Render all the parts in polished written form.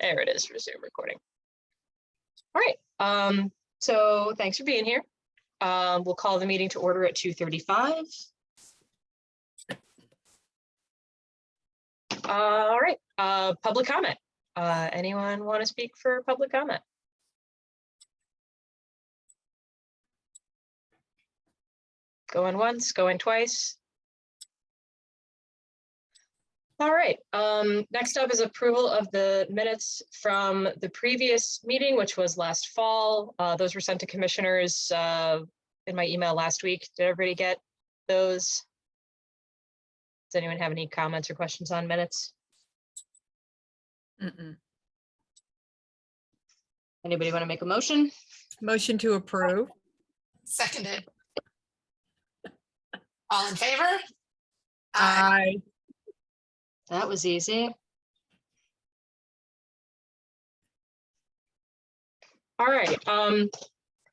There it is, resume recording. All right, so thanks for being here. We'll call the meeting to order at 2:35. All right, public comment. Anyone want to speak for public comment? Going once, going twice. All right, next up is approval of the minutes from the previous meeting, which was last fall. Those were sent to commissioners in my email last week. Did everybody get those? Does anyone have any comments or questions on minutes? Anybody want to make a motion? Motion to approve. Seconded. All in favor? Aye. That was easy. All right,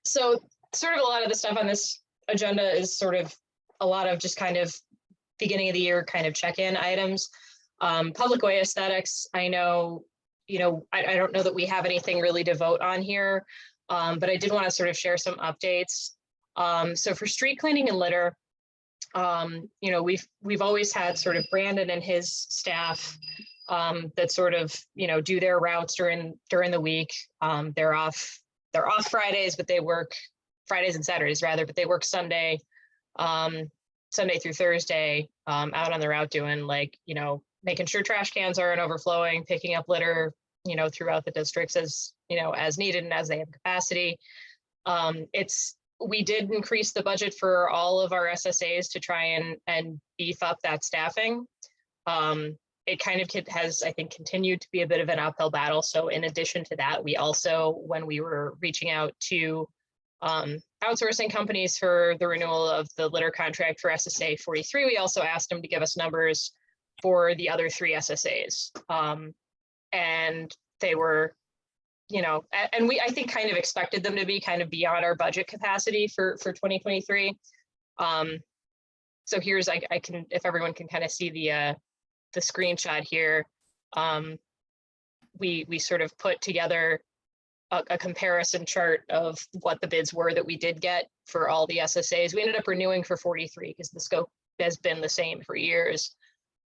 so sort of a lot of the stuff on this agenda is sort of a lot of just kind of beginning of the year kind of check-in items. Public way aesthetics, I know, I don't know that we have anything really to vote on here, but I did want to sort of share some updates. So for street cleaning and litter, we've always had sort of Brandon and his staff that sort of do their routes during the week. They're off Fridays, but they work Fridays and Saturdays rather, but they work Sunday through Thursday out on the route doing making sure trash cans aren't overflowing, picking up litter throughout the districts as needed and as they have capacity. We did increase the budget for all of our SSAs to try and beef up that staffing. It kind of has, I think, continued to be a bit of an uphill battle. So in addition to that, we also, when we were reaching out to outsourcing companies for the renewal of the litter contract for SSA 43, we also asked them to give us numbers for the other 3 SSAs. And they were, and I think kind of expected them to be kind of beyond our budget capacity for 2023. So here's, I can, if everyone can kind of see the screenshot here, we sort of put together a comparison chart of what the bids were that we did get for all the SSAs. We ended up renewing for 43 because the scope has been the same for years.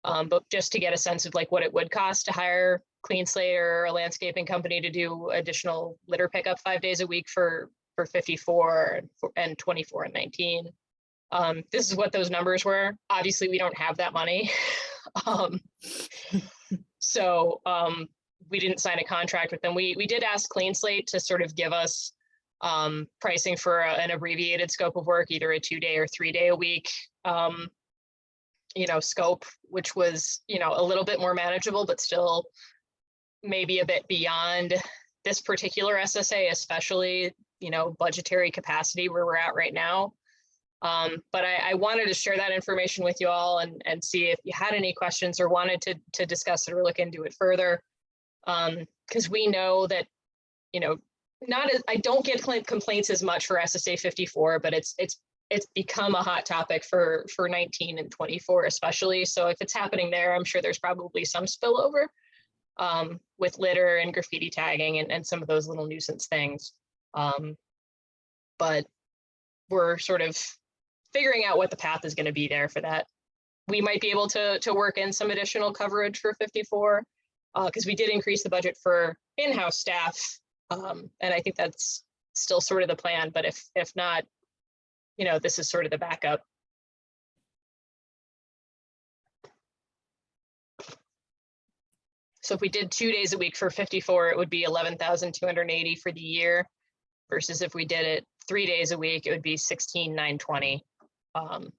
But just to get a sense of what it would cost to hire Clean Slate or a landscaping company to do additional litter pickup 5 days a week for 54 and 24 and 19. This is what those numbers were. Obviously, we don't have that money. So we didn't sign a contract with them. We did ask Clean Slate to sort of give us pricing for an abbreviated scope of work, either a 2-day or 3-day a week scope, which was, a little bit more manageable, but still maybe a bit beyond this particular SSA, especially, budgetary capacity where we're at right now. But I wanted to share that information with you all and see if you had any questions or wanted to discuss it or look into it further. Because we know that, I don't get complaints as much for SSA 54, but it's become a hot topic for 19 and 24 especially. So if it's happening there, I'm sure there's probably some spillover with litter and graffiti tagging and some of those little nuisance things. But we're sort of figuring out what the path is going to be there for that. We might be able to work in some additional coverage for 54 because we did increase the budget for in-house staff. And I think that's still sort of the plan, but if not, this is sort of the backup. So if we did 2 days a week for 54, it would be 11,280 for the year, versus if we did it 3 days a week, it would be 16,920. Can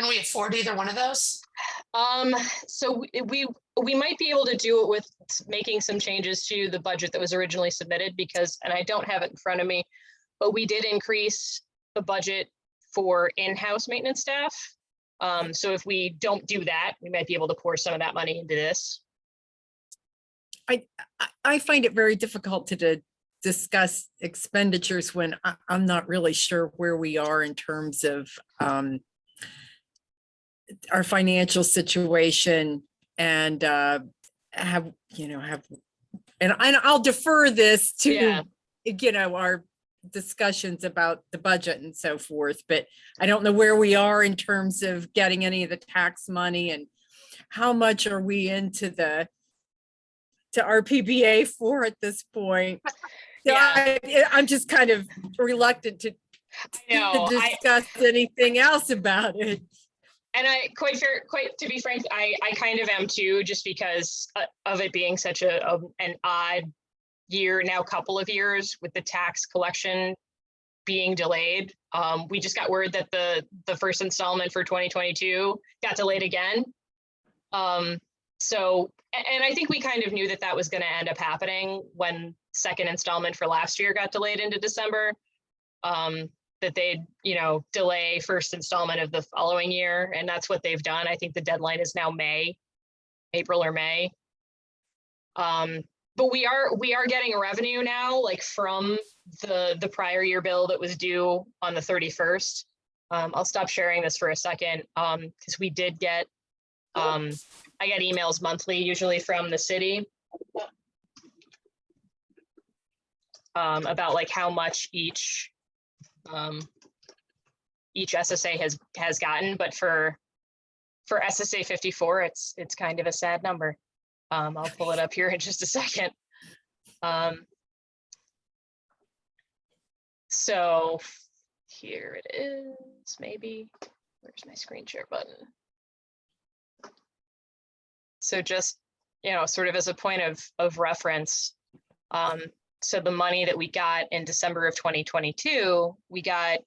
we afford either one of those? So we might be able to do it with making some changes to the budget that was originally submitted and I don't have it in front of me, but we did increase the budget for in-house maintenance staff. So if we don't do that, we might be able to pour some of that money into this. I find it very difficult to discuss expenditures when I'm not really sure where we are in terms of our financial situation and have And I'll defer this to, Yeah. you know, our discussions about the budget and so forth, but I don't know where we are in terms of getting any of the tax money and how much are we into to RPBA for at this point. So Yeah. I'm just kind of reluctant to I know. discuss anything else about it. And quite to be frank, I kind of am too, just because of it being such an odd year now, couple of years with the tax collection being delayed. We just got word that the first installment for 2022 got delayed again. So, and I think we kind of knew that was going to end up happening when second installment for last year got delayed into December. That they'd, delay first installment of the following year. And that's what they've done. I think the deadline is now April or May. But we are getting a revenue now, like from the prior year bill that was due on the 31st. I'll stop sharing this for a second, because we did get, I get emails monthly, usually from the city, about like how much each SSA has gotten, but for SSA 54, it's kind of a sad number. I'll pull it up here in just a second. So here it is, maybe. Where's my screen share button? So just, sort of as a point of reference, so the money that we got in December of 2022, we got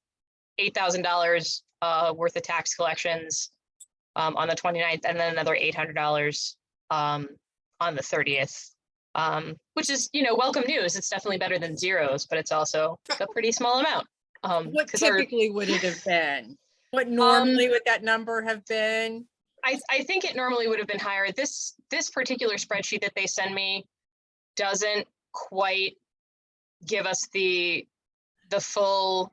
$8,000 worth of tax collections on the 29th, and then another $800 on the 30th, which is, welcome news. It's definitely better than zeros, but it's also a pretty small amount. What typically would it have been? What normally would that number have been? I think it normally would have been higher. This particular spreadsheet that they send me doesn't quite give us the full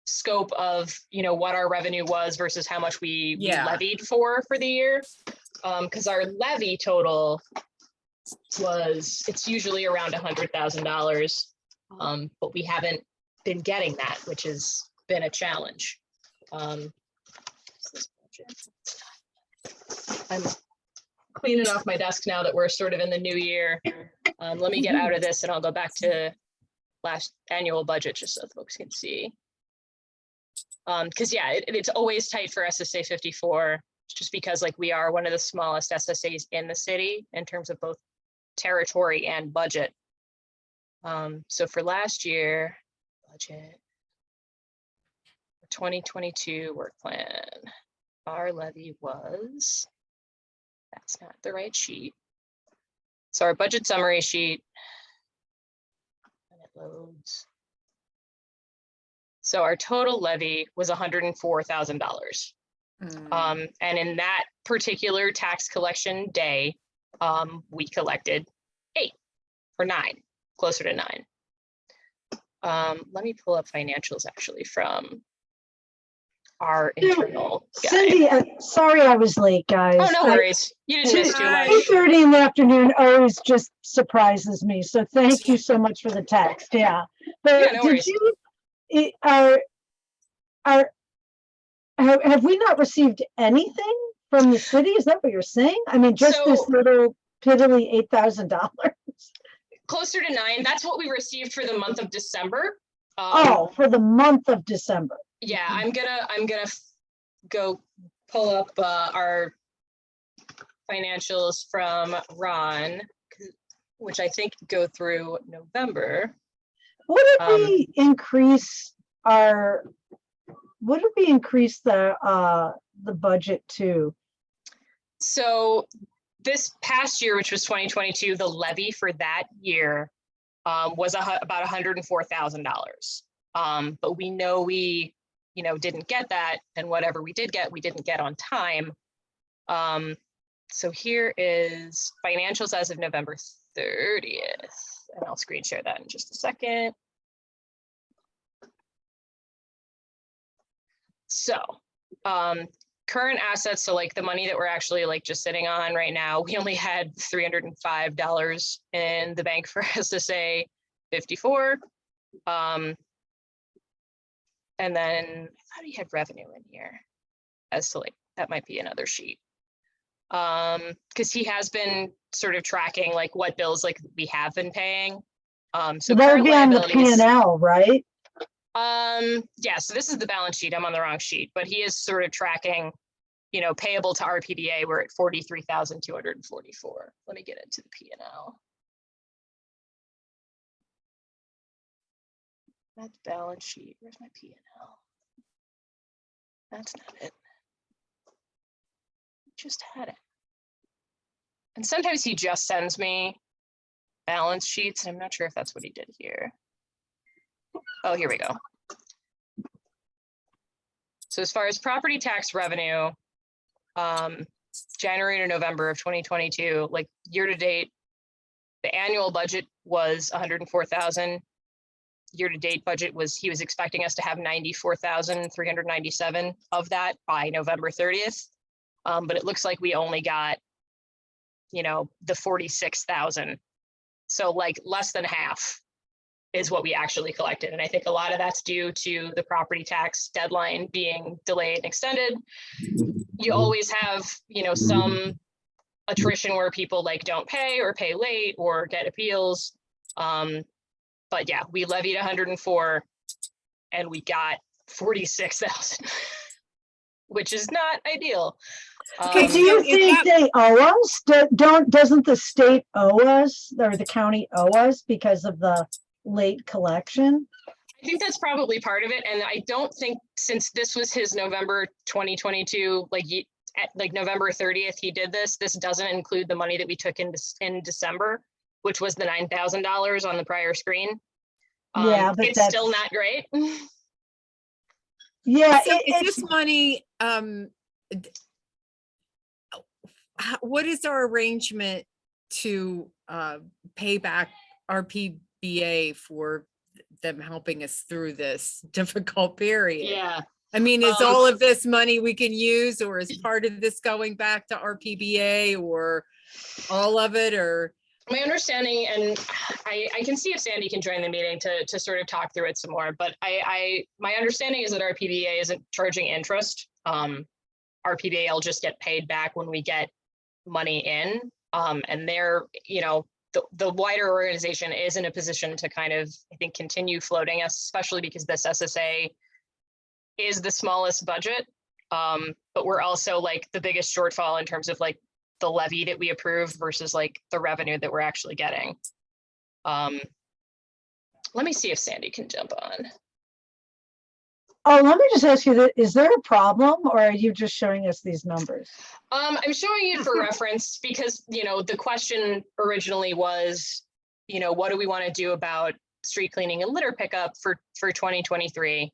scope of what our revenue was versus how much we levied for the year, because our levy total it's usually around $100,000, but we haven't been getting that, which has been a challenge. I'm cleaning off my desk now that we're sort of in the new year. Let me get out of this and I'll go back to last annual budget just so folks can see. Because it's always tight for SSA 54, just because like we are one of the smallest SSAs in the city in terms of both territory and budget. So for last year, budget 2022 work plan, our levy was, that's not the right sheet. So our budget summary sheet, and it loads. So our total levy was $104,000. And in that particular tax collection day, we collected 8 or 9, closer to 9. Let me pull up financials actually from our internal guy. Cindy, sorry I was late, guys. Oh, no worries. You didn't miss too much. 8:30 in the afternoon always just surprises me. So thank you so much for the text. Yeah. But Yeah, no worries. have we not received anything from the city? Is that what you're saying? I mean, just So- this little piddly $8,000. Closer to 9. That's what we received for the month of December. For the month of December. Yeah, I'm gonna go pull up our financials from Ron, which I think go through November. What did we increase the budget to? So this past year, which was 2022, the levy for that year was about $104,000. But we know we, didn't get that, and whatever we did get, we didn't get on time. So here is financials as of November 30th, and I'll screen share that in just a second. So current assets, so like the money that we're actually like just sitting on right now, we only had $305 in the bank for SSA 54. And then I thought he had revenue in here as to like, that might be another sheet. Because he has been sort of tracking like what bills like we have been paying. So that would current be on the liabilities. P&L, right? Yeah, so this is the balance sheet. I'm on the wrong sheet, but he is sort of tracking, you know, payable to RPBA. We're at 43,244. Let me get into the P&L. That's balance sheet. Where's my P&L? That's not it. Just had it. And sometimes he just sends me balance sheets. I'm not sure if that's what he did here. Oh, here we go. So as far as property tax revenue, January to November of 2022, like year to date, the annual budget was 104,000. Year to date budget was, he was expecting us to have 94,397 of that by November 30th. But it looks like we only got, you know, the 46,000. So like less than half is what we actually collected. And I think a lot of that's due to the property tax deadline being delayed and extended. You always have, you know, some attrition where people like don't pay or pay late or get appeals. But yeah, we levied 104 and we got 46,000, which is not ideal. Okay, Do you is think that- they owe us? Doesn't the state owe us or the county owe us because of the late collection? I think that's probably part of it. And I don't think, since this was his November 2022, like at like November 30th, he did this. This doesn't include the money that we took in December, which was the $9,000 on the prior screen. Yeah, but it's that's still not great. Yeah, So is it's this money, what is our arrangement to pay back RPBA for them helping us through this difficult period? Yeah. I mean, is all of this money we can use, or is part of this going back to RPBA, or all of it, or? My understanding, and I can see if Sandy can join the meeting to sort of talk through it some more, but my understanding is that RPBA isn't charging interest. RPBA will just get paid back when we get money in, and they're, you know, the wider organization is in a position to kind of, I think, continue floating us, especially because this SSA is the smallest budget, but we're also like the biggest shortfall in terms of like the levy that we approve versus like the revenue that we're actually getting. Let me see if Sandy can jump on. Oh, let me just ask you that, is there a problem or are you just showing us these numbers? I'm showing it for reference because, you know, the question originally was, you know, what do we want to do about street cleaning and litter pickup for 2023?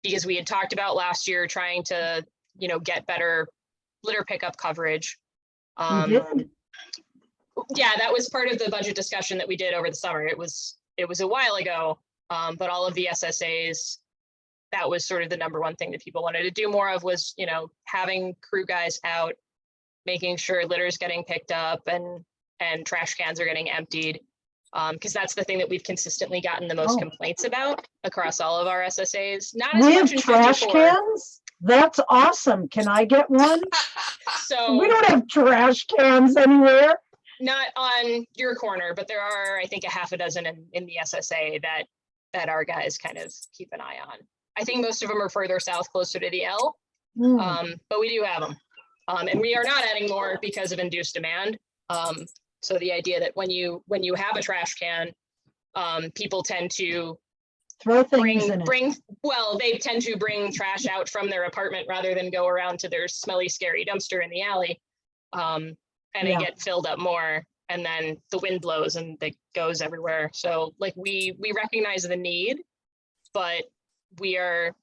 Because we had talked about last year trying to, you know, get better litter pickup coverage. You did? Yeah, that was part of the budget discussion that we did over the summer. It was a while ago, but all of the SSAs, that was sort of the number one thing that people wanted to do more of was, you know, having crew guys out, making sure litter is getting picked up and trash cans are getting emptied. Because that's the thing that we've consistently gotten the most complaints about across all of our SSAs. Not as We much have in trash 54. cans? That's awesome. Can I get one? So We don't have trash cans anywhere. not on your corner, but there are, I think, a half a dozen in the SSA that our guys kind of keep an eye on. I think most of them are further south, closer to the L, but we do have them. And we are not adding more because of induced demand. So the idea that when you have a trash can, people tend to Throw things in it. well, they tend to bring trash out from their apartment rather than go around to their smelly, scary dumpster in the alley. And Yeah. they get filled up more, and then the wind blows and it goes everywhere. So like we recognize the need, but we are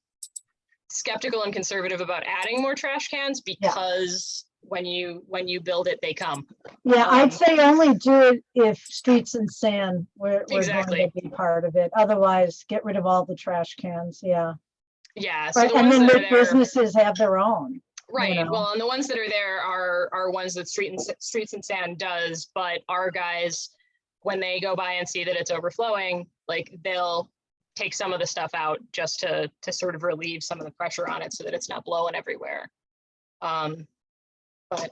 skeptical and conservative about adding more trash cans because when you build it, they come. Yeah, I'd say only do it if streets and sand were going Exactly. to be part of it. Otherwise, get rid of all the trash cans. Yeah. Yeah, so Right, the and ones then that are the there, businesses have their own. right, know. well, and the ones that are there are ones that Streets and Sand does, but our guys, when they go by and see that it's overflowing, like they'll take some of the stuff out just to sort of relieve some of the pressure on it so that it's not blowing everywhere. But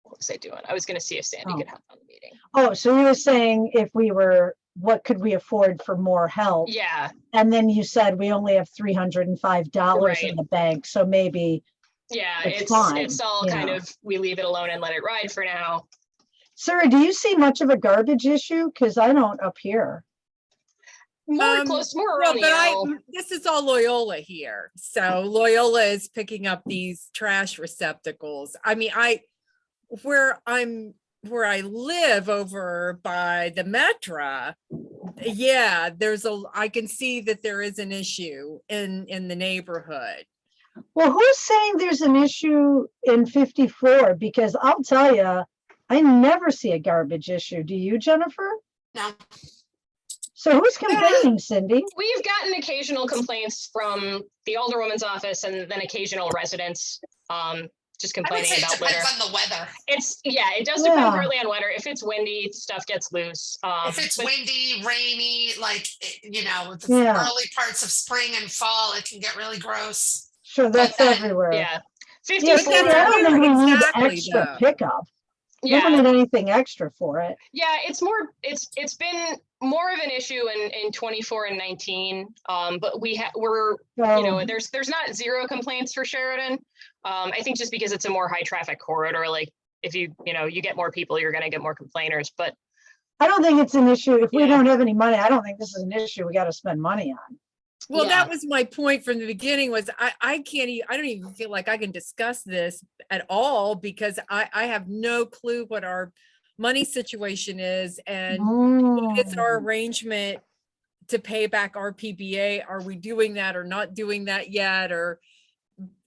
what was I doing? I was gonna see if Sandy Oh. could help on the meeting. Oh, so you were saying if we were, what could we afford for more help? Yeah, And then you said we only have $305 Right. in the bank, so maybe, yeah, It's fine, it's all kind yeah. of, we leave it alone and let it ride for now. Sarah, do you see much of a garbage issue? Because I don't up here. More Well, around but the L. this is all Loyola here. So Loyola is picking up these trash receptacles. I mean, where I live over by the Metra, yeah, I can see that there is an issue in the neighborhood. Well, who's saying there's an issue in 54? Because I'll tell you, I never see a garbage issue. Do you, Jennifer? No, So who's complaining, Cindy? We've gotten occasional complaints from the Alderwoman's office and then occasional residents, just I would complaining say it about litter. depends on the weather. It does depend Yeah. partly on weather. If it's windy, stuff gets loose. If it's But windy, rainy, like, the Yeah. early parts of spring and fall, it can get really gross. Sure, that's then- everywhere. yeah, Yeah, 54. Cindy, I don't think we need Exactly, extra though. pickup. We Yeah, don't need anything extra for it. yeah, it's been more of an issue in 24 and 19. But we're So, there's not zero complaints for Sheridan. I think just because it's a more high traffic corridor, like if you get more people, you're gonna get more complainers. But I don't think it's an issue. If we Yeah. don't have any money, I don't think this is an issue we got to spend money on. Well, Yeah. that was my point from the beginning was I don't even feel like I can discuss this at all because I have no clue what our money situation is and it's our Mm. arrangement to pay back RPBA. Are we doing that or not doing that yet?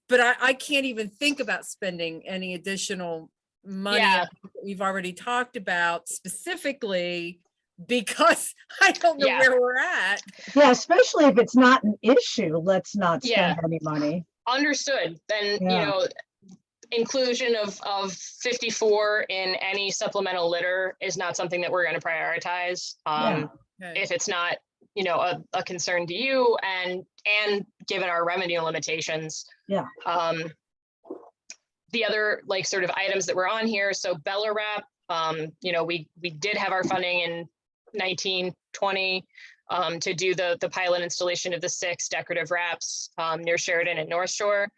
But I can't even think about spending any additional money Yeah. that we've already talked about specifically because I don't know Yeah. where we're at. Yeah, especially if it's not an issue, let's not Yeah. spend any money. understood, then Yeah. inclusion of 54 in any supplemental litter is not something that we're going to prioritize. Yeah. Okay. If it's not a concern to you and given our revenue limitations. Yeah. The other sort of items that were on here, so Bella Wrap, we did have our funding in 1920 to do the pilot installation of the 6 decorative wraps near Sheridan and North Shore.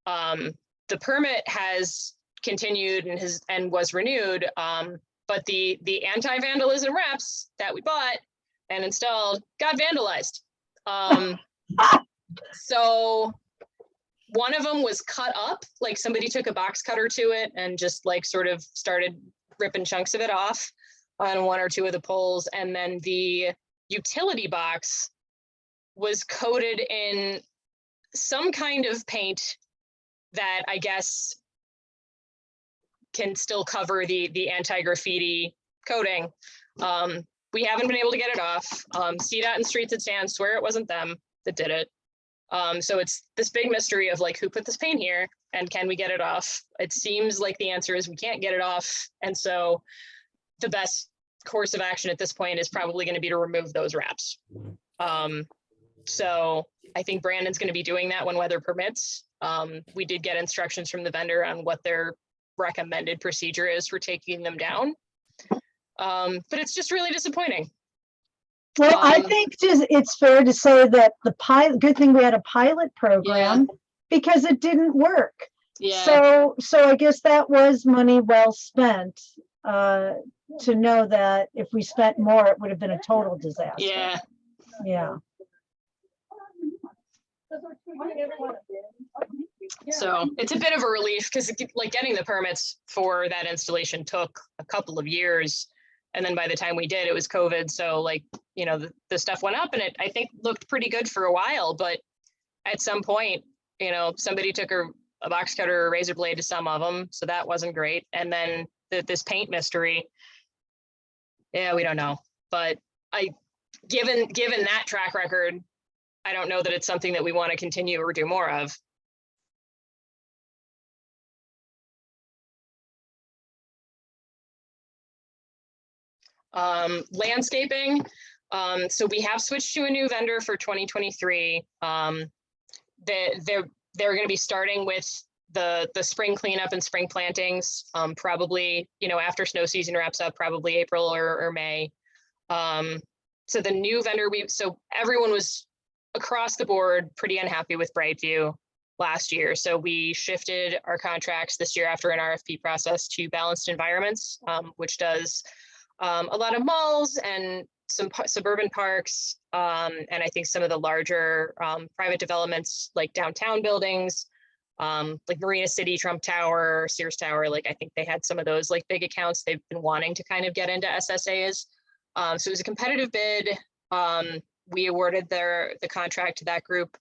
The permit has continued and was renewed, but the anti-vandalism wraps that we bought and installed got vandalized. So one of them was cut up, like somebody took a box cutter to it and just sort of started ripping chunks of it off on 1 or 2 of the poles. And then the utility box was coated in some kind of paint that I guess can still cover the anti-graffiti coating. We haven't been able to get it off. CDOT and Streets and Sand swear it wasn't them that did it. So it's this big mystery of who put this paint here and can we get it off? It seems like the answer is we can't get it off. And so the best course of action at this point is probably going to be to remove those wraps. So I think Brandon's going to be doing that when weather permits. We did get instructions from the vendor on what their recommended procedure is for taking them down. But it's just really disappointing. Well, I think it's fair to say that good thing we had a pilot program because it didn't work. Yeah. So I guess that was money well spent to know that if we spent more, it would have been a total disaster. Yeah. Yeah. So it's a bit of a relief because getting the permits for that installation took a couple of years. And then by the time we did, it was COVID. So the stuff went up and it, I think, looked pretty good for a while. But at some point, somebody took a box cutter or a razor blade to some of them. So that wasn't great. And then this paint mystery, we don't know. But given that track record, I don't know that it's something that we want to continue or do more of. Landscaping. So we have switched to a new vendor for 2023. They're going to be starting with the spring cleanup and spring plantings, probably, after snow season wraps up, probably April or May. So the new vendor, so everyone was across the board pretty unhappy with Brightview last year. So we shifted our contracts this year after an RFP process to Balanced Environments, which does a lot of malls and some suburban parks, and I think some of the larger private developments like downtown buildings, like Marina City, Trump Tower, Sears Tower. Like I think they had some of those like big accounts they've been wanting to kind of get into SSAs. So it was a competitive bid. We awarded the contract to that group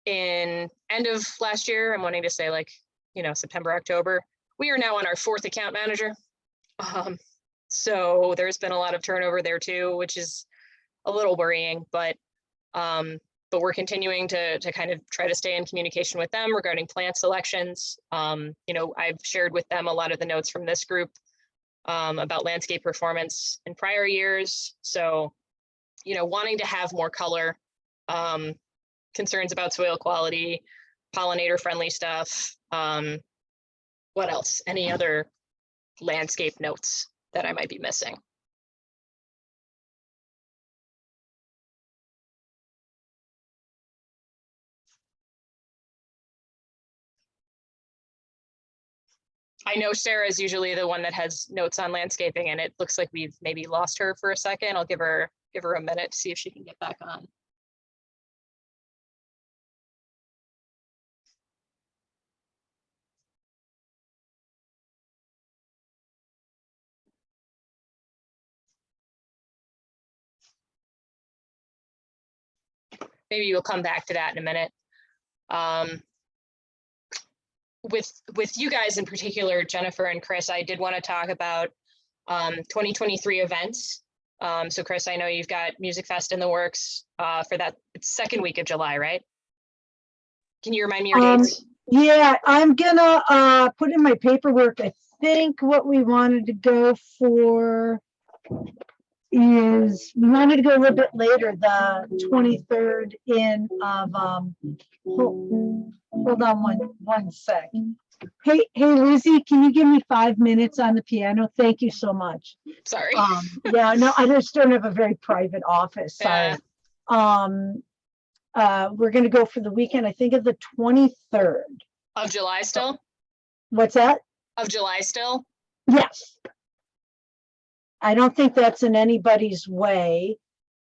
in end of last year. I'm wanting to say like, September, October. We are now on our 4th account manager. So there's been a lot of turnover there too, which is a little worrying, but we're continuing to kind of try to stay in communication with them regarding plant selections. I've shared with them a lot of the notes from this group about landscape performance in prior years. So, wanting to have more color, concerns about soil quality, pollinator friendly stuff. What else? Any other landscape notes that I might be missing? I know Sarah is usually the one that has notes on landscaping, and it looks like we've maybe lost her for a second. I'll give her a minute to see if she can get back on. Maybe we'll come back to that in a minute. With you guys in particular, Jennifer and Chris, I did want to talk about 2023 events. So Chris, I know you've got Music Fest in the works for that second week of July, right? Can you remind me your dates? Yeah, I'm gonna put in my paperwork. I think what we wanted to go for is we wanted to go a little bit later, the 23rd of hold on one sec. Hey Lizzie, can you give me 5 minutes on the piano? Thank you so much. Sorry. Yeah, no, I just don't have a very private office. Sorry. We're gonna go for the weekend, I think of the 23rd. Of July still? What's that? Of July still? Yes. I don't think that's in anybody's way.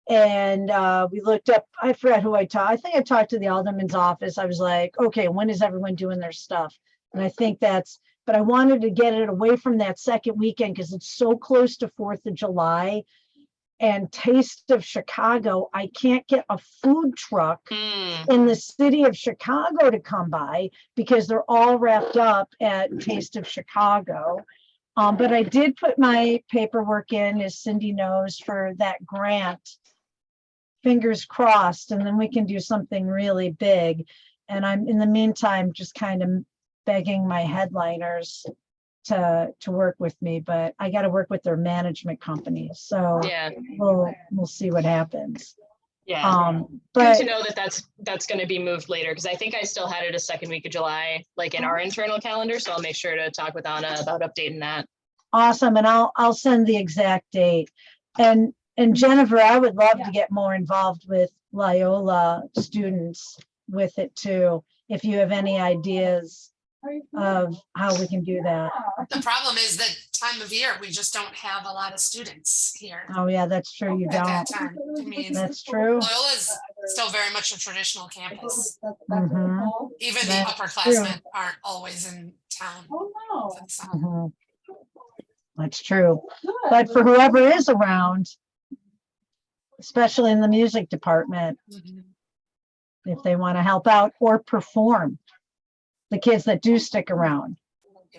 And we looked up, I forgot who I think I talked to the alderman's office. I was like, okay, when is everyone doing their stuff? And I think but I wanted to get it away from that second weekend because it's so close to 4th of July. And Taste of Chicago, I can't get a food truck in the city of Chicago to come by because they're all wrapped up at Taste of Chicago. But I did put my paperwork in, as Cindy knows, for that grant. Fingers crossed, and then we can do something really big. And I'm in the meantime just kind of begging my headliners to work with me, but I got to work with their management companies. So yeah, we'll see what happens. Yeah. But good to know that that's going to be moved later, because I think I still had it a second week of July, like in our internal calendar. So I'll make sure to talk with Anna about updating that. Awesome, and I'll send the exact date. And Jennifer, I would love to get more involved with Loyola students with it too. If you have any ideas of how we can do that. The problem is that time of year, we just don't have a lot of students here Oh yeah, that's true. You at don't. that time. I mean, That's true. Loyola's still very much a traditional campus. Mhm. Even the That's upperclassmen aren't always in town. for the summer. Mhm. That's true. But for whoever is around, especially in the music department, Mhm. if they want to help out or perform, the kids that do stick around,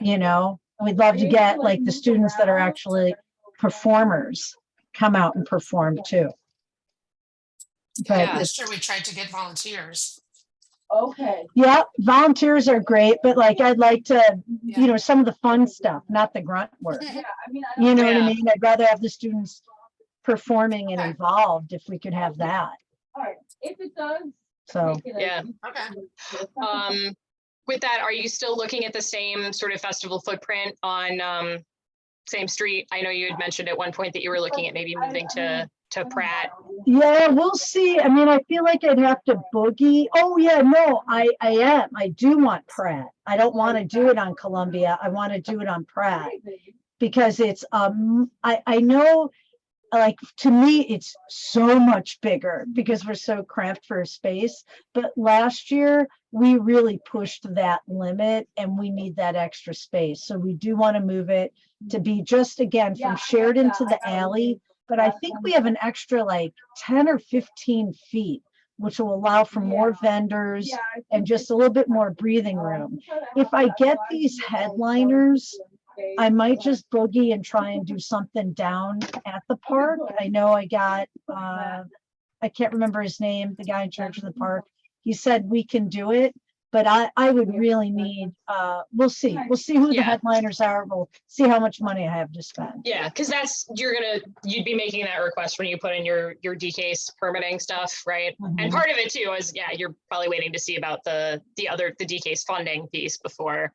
we'd love to get like the students that are actually performers come out and perform too. But Yeah. Last year we tried to get volunteers. Okay. yeah, volunteers are great, but like, I'd like to, you know, some of the fun stuff, not the grunt work. Yeah, I mean, I You know what I Yeah. mean? I'd rather have the students performing and Okay. involved if we could have that. all right, if it does. So, make it a- Yeah. Okay. With that, are you still looking at the same sort of festival footprint on same street? I know you had mentioned at one point that you were looking at maybe moving to Pratt. yeah, we'll see. I mean, I feel like I'd have to boogie. Oh, yeah, no, I am. I do want Pratt. I don't want to do it on Columbia. I want to do it on Pratt because it's, I know, like, to me, it's so much bigger because we're so cramped for space. But last year, we really pushed that limit and we need that extra space. So we do want to move it to be just, again, from Sheridan to the alley. But I think we have an extra like 10 or 15 feet, which will allow for more vendors and just a little bit more breathing room. If I get these headliners, I might just boogie and try and do something down at the park. I know I got, I can't remember his name, the guy in charge of the park. He said we can do it, but I would really need, we'll see. We'll see who the Yeah. headliners are. We'll see how much money I have to spend. Yeah, because you'd be making that request when you put in your DCASE permitting stuff, right? And Mhm. part of it too is, yeah, you're probably waiting to see about the DCASE funding piece before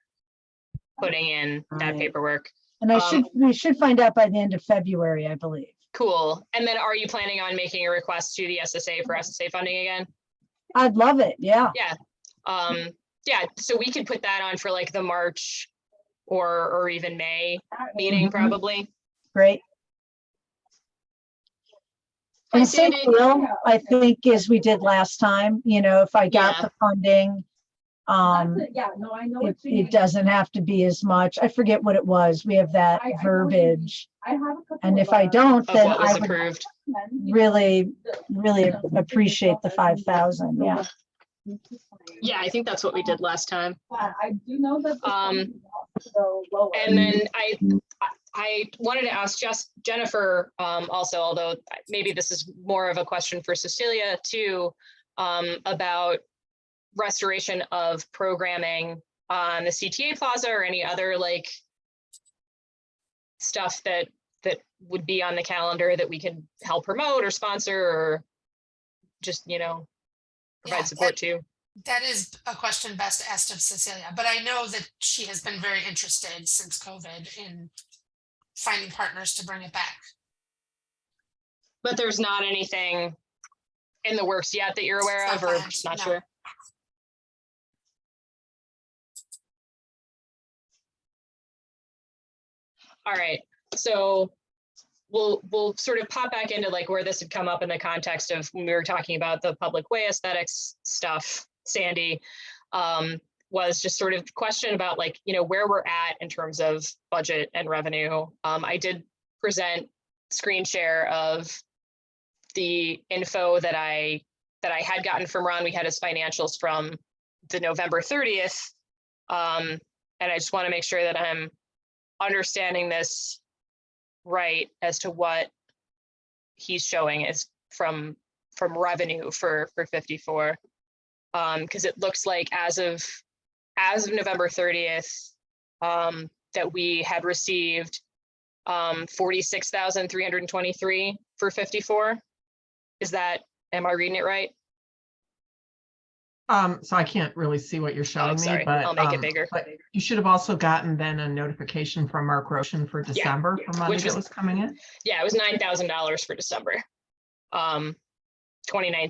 putting in that Right. paperwork. And we should find out by the end of February, I believe. Cool. And then are you planning on making a request to the SSA for SSA funding again? I'd love it. Yeah. Yeah, so we could put that on for like the March or even May meeting Mhm. probably. Great. Hi, And same Sandy. deal, I think, as we did last time, you know, if I got Yeah. the funding, Yeah, no, I know. it doesn't have to be as much. I forget what it was. We have that I know what you mean. verbiage. I have a couple And of, if I don't, Of then what was I would approved. really, really appreciate the 5,000. Yeah. Yeah, I think that's what we did last time. I do know that. the Um, funding is also lower. And then I wanted to ask just Jennifer also, although maybe this is more of a question for Cecilia too, about restoration of programming on the CTA Plaza or any other like stuff that would be on the calendar that we could help promote or sponsor or just, you know, provide Yeah, support to. That is a question best asked of Cecilia, but I know that she has been very interested since COVID in finding partners to bring it back. But there's not anything in the works yet that you're aware It's of not or planned, just not no. sure? All right, so we'll sort of pop back into like where this had come up in the context of when we were talking about the public way aesthetics stuff, Sandy, was just sort of question about like, you know, where we're at in terms of budget and revenue. I did present screen share of the info that I had gotten from Ron. We had his financials from the November 30th. And I just want to make sure that I'm understanding this right as to what he's showing is from revenue for 54. Because it looks like as of November 30th, that we had received 46,323 for 54. Is that, am I reading it right? So I can't really see what you're showing me, sorry. but I'll make it bigger. But you should have also gotten then a notification from Mark Roshan for December for money which that was coming in. Yeah, it was $9,000 for December. 29th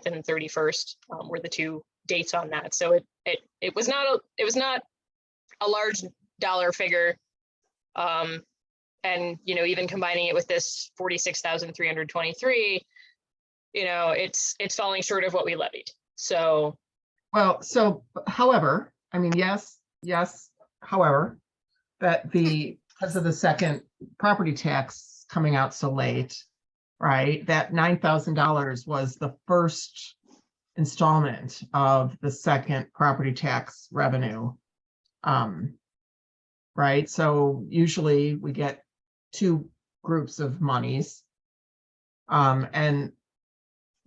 and 31st were the two dates on that. So it was not a large dollar figure. And you know, even combining it with this 46,323, you know, it's falling short of what we levied. So Well, so however, I mean, yes, however, that because of the second property tax coming out so late, right? That $9,000 was the first installment of the second property tax revenue. Right, so usually we get two groups of monies. And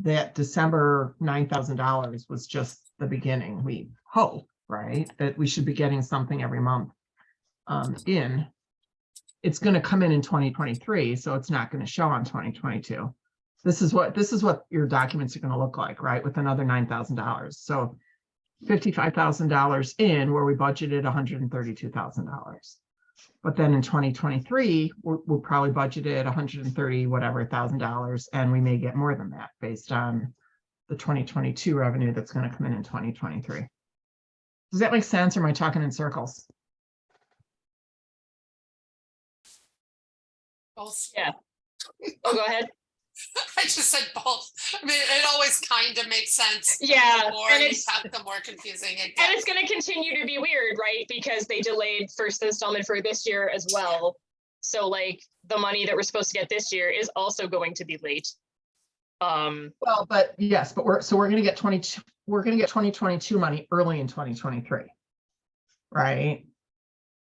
that December $9,000 was just the beginning. We hope, right, that we should be getting something every month in. It's going to come in 2023, so it's not going to show on 2022. This is what your documents are going to look like, right, with another $9,000. So $55,000 in where we budgeted $132,000. But then in 2023, we'll probably budgeted 130 whatever $1,000, and we may get more than that based on the 2022 revenue that's going to come in 2023. Does that make sense, or am I talking in circles? Both. Yeah. Oh, go ahead. I just said both. I mean, it always kind of makes sense. Yeah, The more and you it's- have, the more confusing it And gets. it's going to continue to be weird, right? Because they delayed first installment for this year as well. So like the money that we're supposed to get this year is also going to be late. Well, but yes, but we're going to get 2022 money early in 2023, right?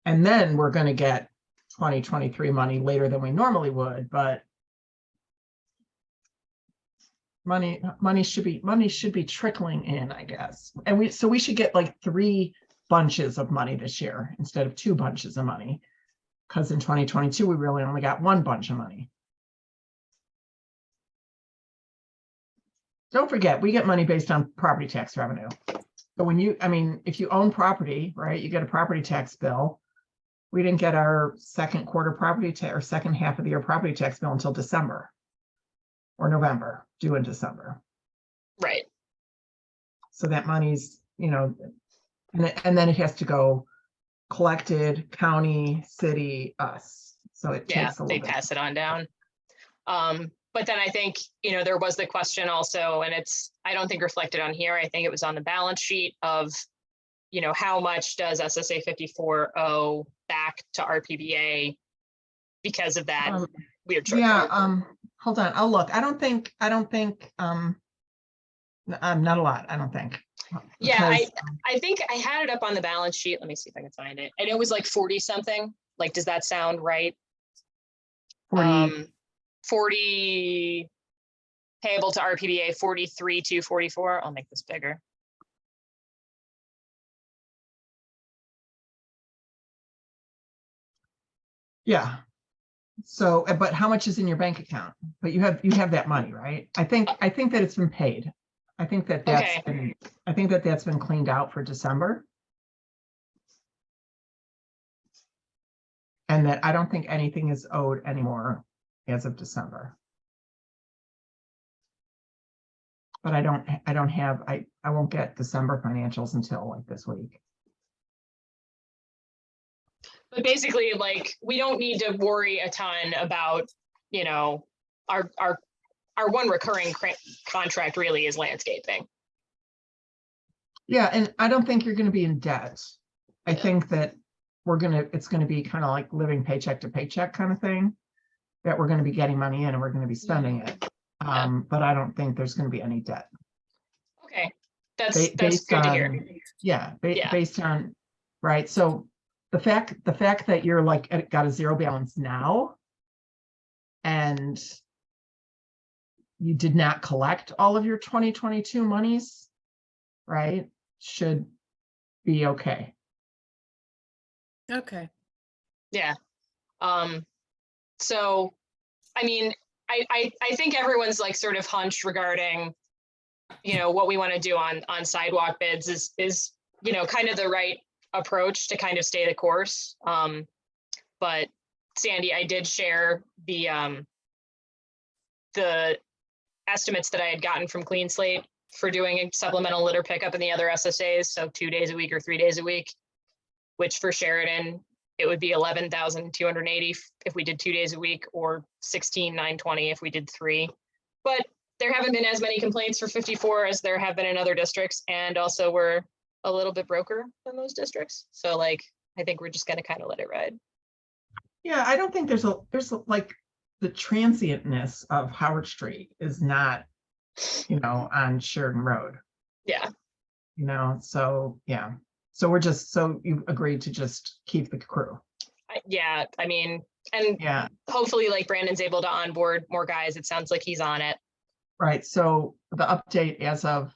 And then we're going to get 2023 money later than we normally would, but money should be trickling in, I guess. And we should get like 3 bunches of money this year instead of 2 bunches of money, because in 2022 we really only got 1 bunch of money. Don't forget, we get money based on property tax revenue. So when if you own property, right, you get a property tax bill. We didn't get our second quarter property tax or second half of the year property tax bill until December or November, due in December. Right. So that money's, and then it has to go collected, county, city, us. So it Yeah, takes a they little bit. pass it on down. But then I think, there was the question also, and it's, I don't think reflected on here. I think it was on the balance sheet of, how much does SSA 54 owe back to RPBA because of that weird shortfall? Yeah, hold on, I'll look. I don't think, not a lot, I don't think. Yeah, Because, I think I had it up on the balance sheet. Let me see if I can find it. And it was like 40 something. Like, does that sound right? 40, 40 payable to RPBA, 43,244. I'll make this bigger. yeah. So, but how much is in your bank account? But you have that money, right? I think that it's been paid. I think that Okay. that's been cleaned out for December. And that I don't think anything is owed anymore as of December. But I won't get December financials until like this week. But basically, like, we don't need to worry a ton about, our one recurring contract really is landscaping. Yeah, and I don't think you're going to be in debt. I Yeah. think that it's going to be kind of like living paycheck to paycheck kind of thing, that we're going to be getting money in and we're going to be spending it. Yeah. But I don't think there's going to be any debt. Okay, that's Based good to on- hear. Yeah, Yeah. based on, right, so the fact that you're like got a zero balance now and you did not collect all of your 2022 monies, right, should be okay. Okay. Yeah. So, I mean, I think everyone's like sort of hunch regarding, what we want to do on sidewalk bids is, kind of the right approach to kind of stay the course. But Sandy, I did share the estimates that I had gotten from Clean Slate for doing a supplemental litter pickup in the other SSAs. So 2 days a week or 3 days a week, which for Sheridan, it would be 11,280 if we did 2 days a week, or 16,920 if we did 3. But there haven't been as many complaints for 54 as there have been in other districts. And also we're a little bit broker than those districts. So like, I think we're just going to kind of let it ride. Yeah, I don't think there's like the transientness of Howard Street is not, on Sheridan Road, Yeah. so yeah. So you agreed to just keep the crew. Yeah. I mean, and Yeah, hopefully like Brandon's able to onboard more guys. It sounds like he's on it. Right, so the update as of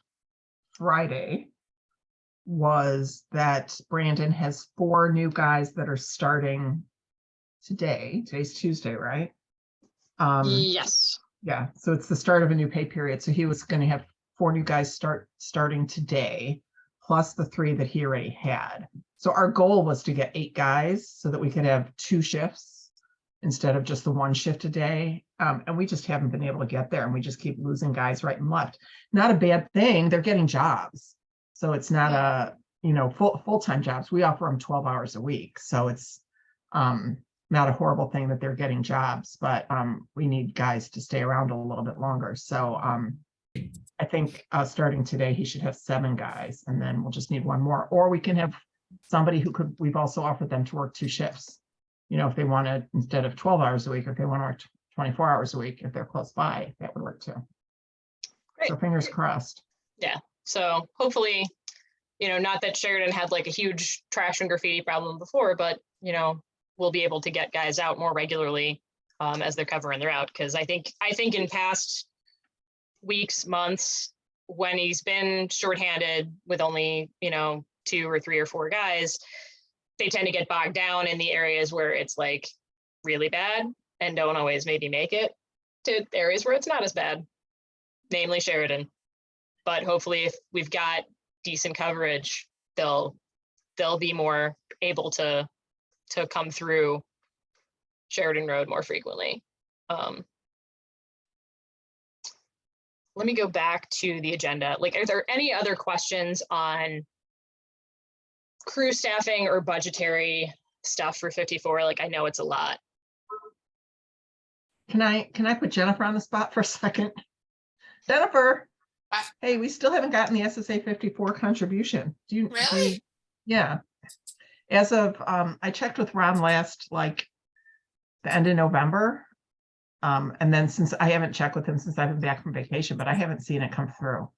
Friday was that Brandon has 4 new guys that are starting today. Today's Tuesday, right? Yes. Yeah, so it's the start of a new pay period. So he was going to have 4 new guys starting today, plus the 3 that he already had. So our goal was to get 8 guys so that we could have 2 shifts instead of just the 1 shift a day. And we just haven't been able to get there, and we just keep losing guys right and left. Not a bad thing. They're getting jobs. So it's not a, full-time jobs. We offer them 12 hours a week. So it's not a horrible thing that they're getting jobs, but we need guys to stay around a little bit longer. So I think starting today, he should have 7 guys, and then we'll just need 1 more. Or we can have somebody we've also offered them to work 2 shifts. If they wanted, instead of 12 hours a week, or if they want to work 24 hours a week, if they're close by, that would work too. Great. So fingers crossed. So hopefully, not that Sheridan had like a huge trash and graffiti problem before, but, we'll be able to get guys out more regularly as they're covering their out. Because I think in past weeks, months, when he's been shorthanded with only, 2 or 3 or 4 guys, they tend to get bogged down in the areas where it's like really bad and don't always maybe make it to areas where it's not as bad, namely Sheridan. But hopefully if we've got decent coverage, they'll be more able to come through Sheridan Road more frequently. Let me go back to the agenda. Like, are there any other questions on crew staffing or budgetary stuff for 54? Like, I know it's a lot. Can I put Jennifer on the spot for a second? Jennifer, hey, we still haven't gotten the SSA 54 contribution. Really? Yeah. As of, I checked with Ron last, like, the end of November. And then since I haven't checked with him since I've been back from vacation, but I haven't seen it come through.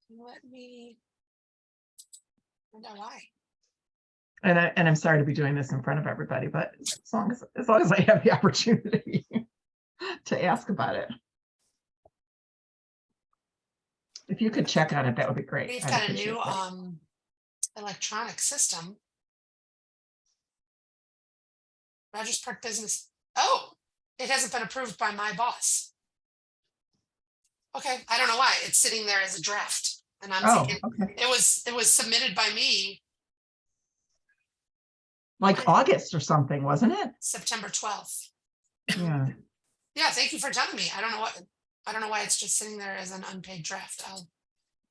Let me. I don't know why. And I'm sorry to be doing this in front of everybody, but as long as I have the opportunity to ask about it. If you could check on it, that would be great. We've I'd got a appreciate new that. electronic system. Rogers Park Business. Oh, it hasn't been approved by my boss. Okay, I don't know why. It's sitting there as a draft. And I'm Oh, thinking okay. it was submitted by me Like August or something, wasn't it? September 12th. Yeah. Yeah, thank you for telling me. I don't know why it's just sitting there as an unpaid draft. I'll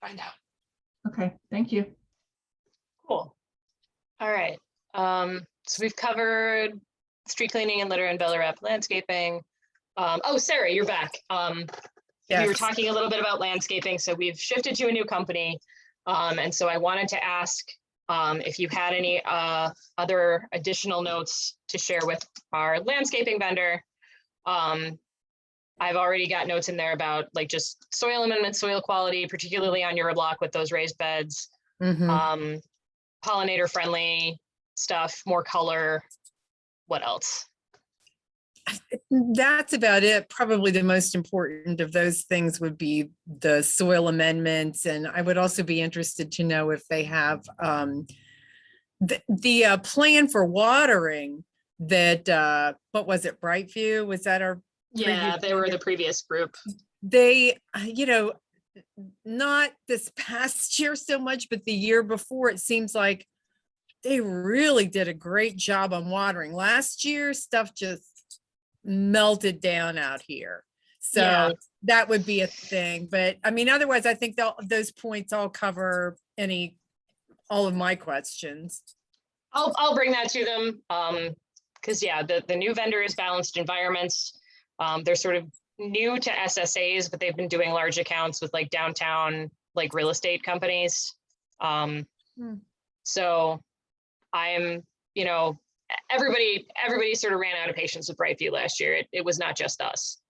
find out. Okay, thank you. Cool. All right. So we've covered street cleaning and litter and Bellarap landscaping. Oh, Sarah, you're back. We were Yes. talking a little bit about landscaping, so we've shifted to a new company. And so I wanted to ask if you had any other additional notes to share with our landscaping vendor. I've already got notes in there about like just soil amendment, soil quality, particularly on your block with those raised beds, Mhm. pollinator friendly stuff, more color. What else? That's about it. Probably the most important of those things would be the soil amendments. And I would also be interested to know if they have the plan for watering that, what was it, Brightview? Was that our? Yeah, they were the previous group. They, not this past year so much, but the year before, it seems like they really did a great job on watering. Last year, stuff just melted down out here. So Yeah. that would be a thing. But I mean, otherwise, I think those points all cover all of my questions. I'll bring that to them. Because yeah, the new vendor is Balanced Environments. They're sort of new to SSAs, but they've been doing large accounts with like downtown, like real estate companies. So I'm, everybody sort of ran out of patience with Brightview last year. It was not just us.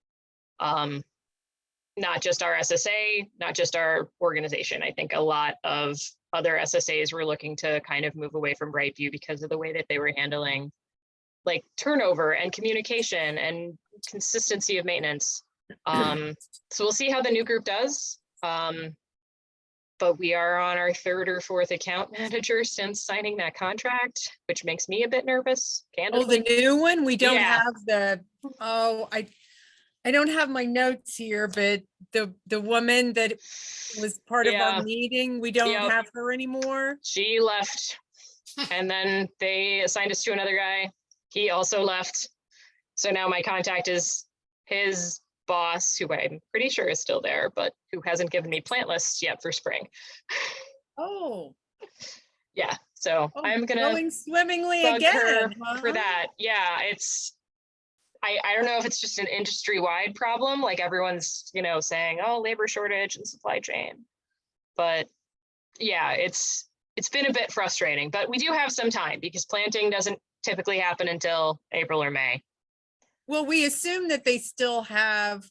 Not just our SSA, not just our organization. I think a lot of other SSAs were looking to kind of move away from Brightview because of the way that they were handling like turnover and communication and consistency of maintenance. So we'll see how the new group does. But we are on our third or fourth account manager since signing that contract, which makes me a bit nervous, Oh, the candidly. new one? We don't Yeah. have I don't have my notes here, but the woman that was part of our Yeah. meeting, we don't Yep. have her anymore. She left, and then they assigned us to another guy. He also left. So now my contact is his boss, who I'm pretty sure is still there, but who hasn't given me plant lists yet for spring. Oh, Yeah, so I'm gonna going swimmingly bug again, her for huh? that. Yeah, it's I don't know if it's just an industry-wide problem, like everyone's, saying, oh, labor shortage and supply chain. But yeah, it's been a bit frustrating, but we do have some time because planting doesn't typically happen until April or May. Well, we assume that they still have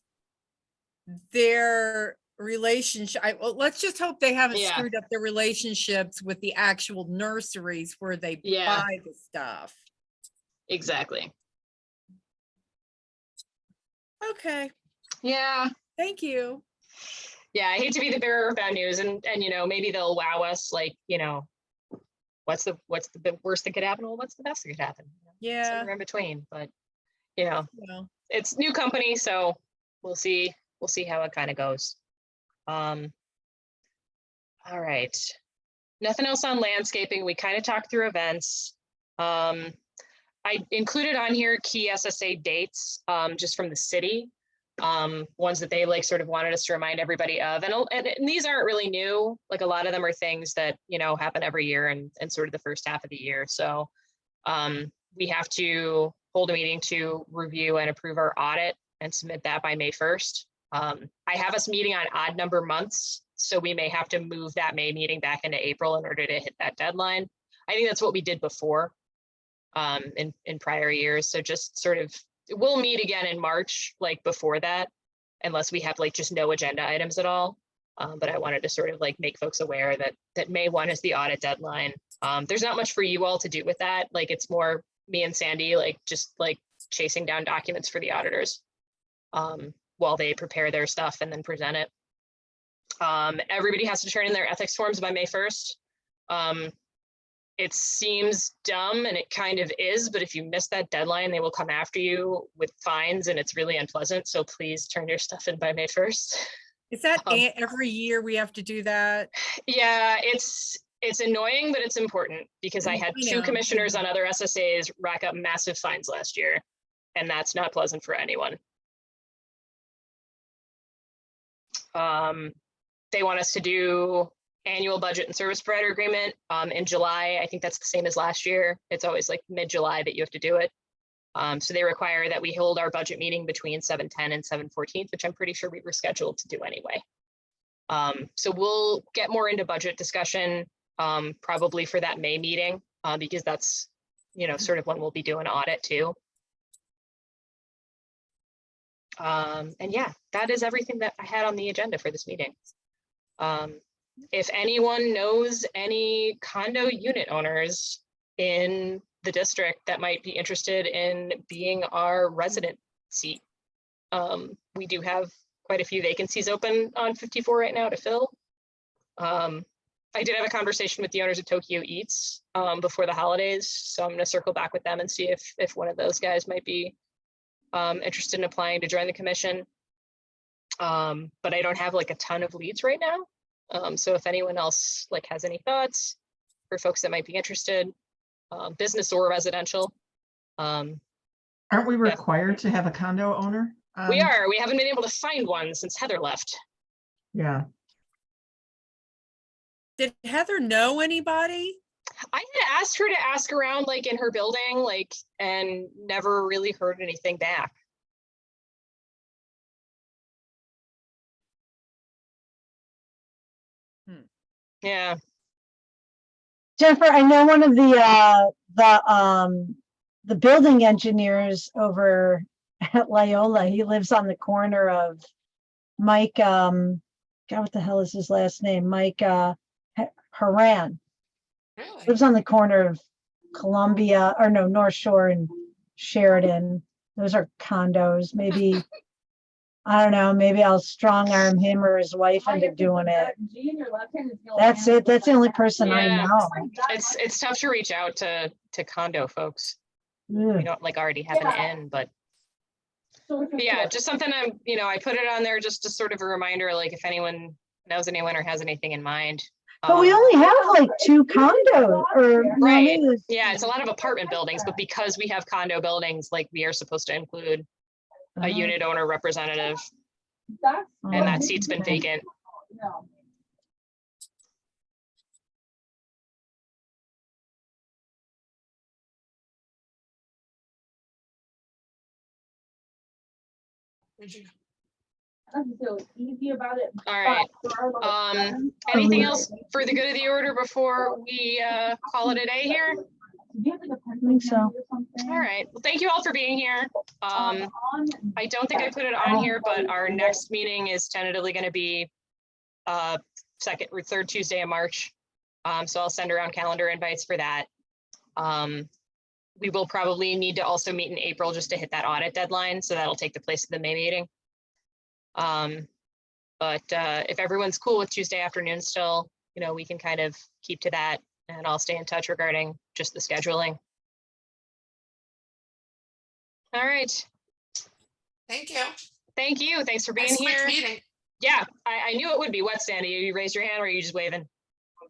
their relationship. Well, let's just hope they haven't Yeah. screwed up their relationships with the actual nurseries where they Yeah. buy the stuff. Exactly. Okay, Yeah. thank you. Yeah, I hate to be the bearer of bad news, and maybe they'll wow us, like, what's the worst that could happen? Well, what's the best that could happen? Yeah, Somewhere in between, but well, it's new company, so we'll see how it kind of goes. All right, nothing else on landscaping. We kind of talked through events. I included on here key SSA dates, just from the city, ones that they sort of wanted us to remind everybody of. And these aren't really new. Like, a lot of them are things that, happen every year and sort of the first half of the year. So we have to hold a meeting to review and approve our audit and submit that by May 1st. I have us meeting on odd number months, so we may have to move that May meeting back into April in order to hit that deadline. I think that's what we did before. In prior years. So just sort of, we'll meet again in March, before that, unless we have just no agenda items at all. But I wanted to sort of make folks aware that May 1 is the audit deadline. There's not much for you all to do with that. It's more me and Sandy, just chasing down documents for the auditors while they prepare their stuff and then present it. Everybody has to turn in their ethics forms by May 1st. It seems dumb, and it kind of is, but if you miss that deadline, they will come after you with fines, and it's really unpleasant. So please turn your stuff in by May 1st. is that every year we have to do that? Yeah, it's annoying, but it's important because I had I two know. commissioners on other SSAs rack up massive fines last year, and that's not pleasant for anyone. They want us to do annual budget and service provider agreement in July. I think that's the same as last year. It's always mid-July that you have to do it. So they require that we hold our budget meeting between 7/10 and 7/14, which I'm pretty sure we were scheduled to do anyway. So we'll get more into budget discussion probably for that May meeting because that's, sort of when we'll be doing audit too. And yeah, that is everything that I had on the agenda for this meeting. If anyone knows any condo unit owners in the district that might be interested in being our resident seat, we do have quite a few vacancies open on 54 right now to fill. I did have a conversation with the owners of Tokyo Eats before the holidays, so I'm going to circle back with them and see if one of those guys might be interested in applying to join the commission. But I don't have a ton of leads right now. So if anyone else has any thoughts for folks that might be interested, business or residential. Aren't we required to have a condo owner? We are. We haven't been able to find one since Heather left. Yeah. Did Heather know anybody? I had asked her to ask around in her building, and never really heard anything back. Yeah. Jennifer, I know one of the building engineers over at Loyola. He lives on the corner of Mike, God, what the hell is his last name? Mike Haran. Really? Lives on the corner of Columbia, or no, North Shore and Sheridan. Those are condos. Maybe I don't know, maybe I'll strong arm him or his wife into doing it. That's it. That's the only person I Yeah. know. It's tough to reach out to condo folks. We Ugh. don't like already have an in, but yeah, just something I put it on there just to sort of a reminder, like if anyone knows anyone or has anything in mind. But we only have like 2 condos or. Right. maybe there's- Yeah, it's a lot of apartment buildings, but because we have condo buildings, like we are supposed to include a unit owner representative, and that seat's been Okay. vacant. Where'd you go? Easy about it. All right. Anything else for the good of the order before we call it a day here? I think so. All right. Well, thank you all for being here. I don't think I put it on here, but our next meeting is tentatively going to be second or third Tuesday of March. So I'll send around calendar invites for that. We will probably need to also meet in April just to hit that audit deadline. So that'll take the place of the May meeting. But if everyone's cool with Tuesday afternoon still, we can kind of keep to that, and I'll stay in touch regarding just the scheduling. All right. Thank you. Thank you. Thanks for being Nice quick here. meeting. Yeah, I knew it would be. What, Sandy? You raised your hand or are you just waving?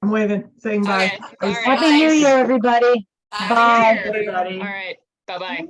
I'm waving, saying bye. Okay. All right. Happy New Thanks. Year, everybody. Bye. Bye. Happy New Year. Everybody. All right. Bye-bye.